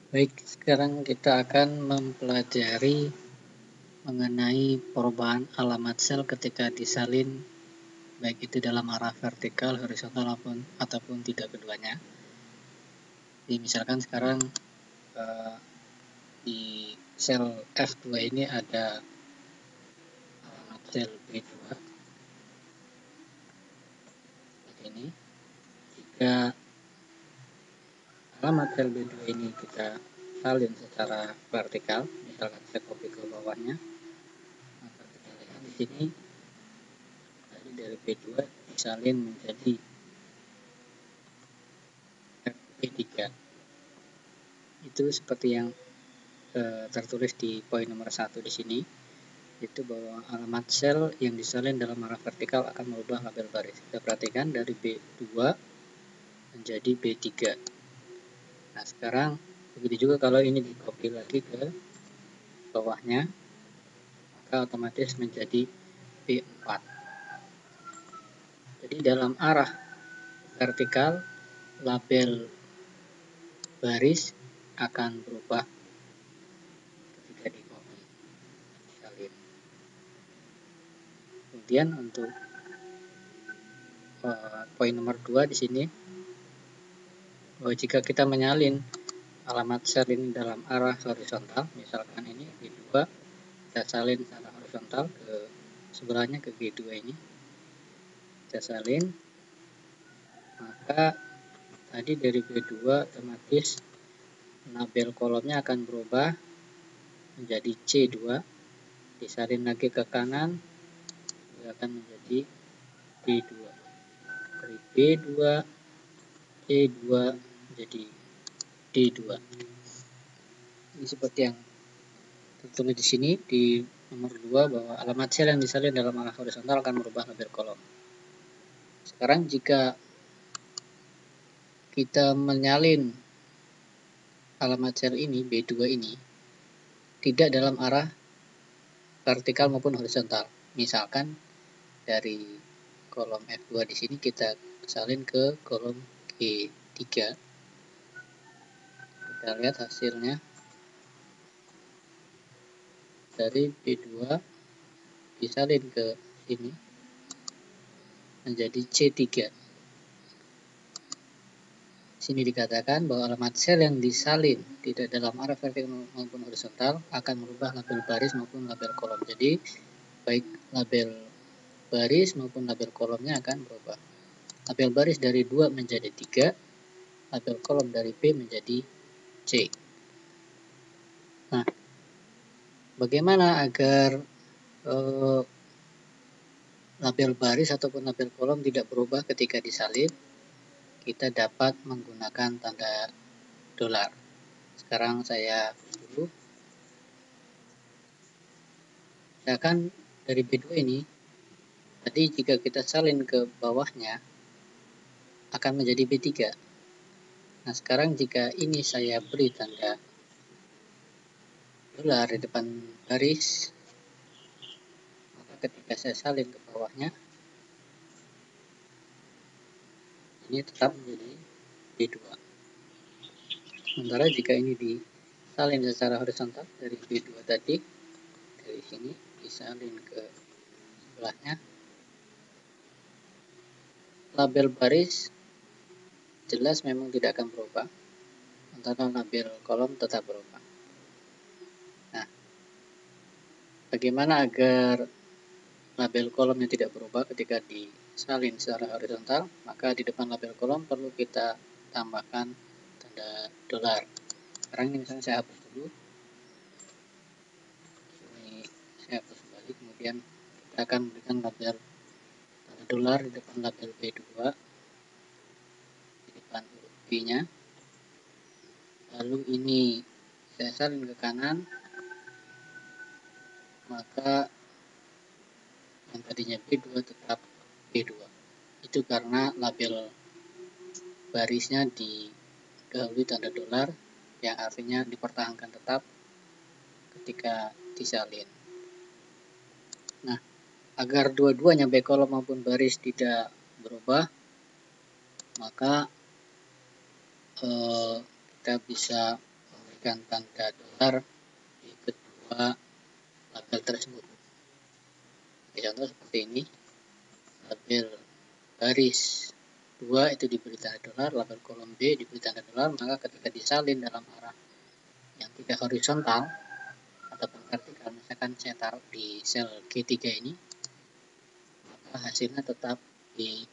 Baik, sekarang kita akan mempelajari mengenai perubahan alamat sel ketika disalin, baik itu dalam arah vertikal, horizontal ataupun tidak keduanya. Jadi misalkan sekarang di sel F2 ini ada alamat sel B2 ini. Jika alamat sel B2 ini kita salin secara vertikal, misalkan saya copy ke bawahnya, maka kita lihat di sini tadi dari B2 disalin menjadi B3. Itu seperti yang tertulis di poin nomor 1 di sini, itu bahwa alamat sel yang disalin dalam arah vertikal akan merubah label baris. Kita perhatikan dari B2 menjadi B3. Nah, sekarang begitu juga kalau ini di copy lagi ke bawahnya, maka otomatis menjadi B4. Jadi dalam arah vertikal, label baris akan berubah ketika di copy salin. Kemudian untuk poin nomor 2 di sini, bahwa jika kita menyalin alamat sel ini dalam arah horizontal, misalkan ini G2, kita salin secara horizontal ke sebelahnya, ke G2 ini, kita salin, maka tadi dari B2 otomatis label kolomnya akan berubah menjadi C2, disalin lagi ke kanan, akan menjadi D2. Dari B2, C2 menjadi D2. Ini seperti yang tertulis di sini di nomor 2, bahwa alamat sel yang disalin dalam arah horizontal akan merubah label kolom. Sekarang jika kita menyalin alamat sel ini, B2 ini, tidak dalam arah vertikal maupun horizontal. Misalkan dari kolom F2 di sini kita salin ke kolom G3. Kita lihat hasilnya. Dari B2 disalin ke sini menjadi C3. Sini dikatakan bahwa alamat sel yang disalin tidak dalam arah vertikal maupun horizontal akan merubah label baris maupun label kolom. Jadi baik label baris maupun label kolomnya akan berubah. Label baris dari 2 menjadi 3, label kolom dari B menjadi C. Nah, bagaimana agar label baris ataupun label kolom tidak berubah ketika disalin? Kita dapat menggunakan tanda dolar. Sekarang saya dulu. Misalkan dari B2 ini, tadi jika kita salin ke bawahnya akan menjadi B3. Nah, sekarang jika ini saya beri tanda dolar di depan baris, maka ketika saya salin ke bawahnya, ini tetap menjadi B2. Sementara jika ini disalin secara horizontal dari B2 tadi, dari sini disalin ke sebelahnya, label baris jelas memang tidak akan berubah, sementara label kolom tetap berubah. Nah, bagaimana agar label kolomnya tidak berubah ketika disalin secara horizontal? Maka di depan label kolom perlu kita tambahkan tanda dolar. Sekarang ini misalnya saya hapus dulu. Ini saya hapus kembali, kemudian kita akan memberikan label tanda dolar di depan label B2, di depan huruf B-nya. Lalu ini saya salin ke kanan, maka yang tadinya B2 tetap B2. Itu karena label barisnya didahului tanda dolar, yang artinya dipertahankan tetap ketika disalin. Nah, agar dua-duanya baik kolom maupun baris tidak berubah, maka kita bisa memberikan memberikan tanda dolar di kedua label tersebut. Contoh seperti ini, label baris 2 itu diberi tanda dolar, label kolom B diberi tanda dolar, maka ketika disalin dalam arah yang tidak horizontal ataupun vertikal, misalkan saya taruh di sel G3 ini, maka hasilnya tetap di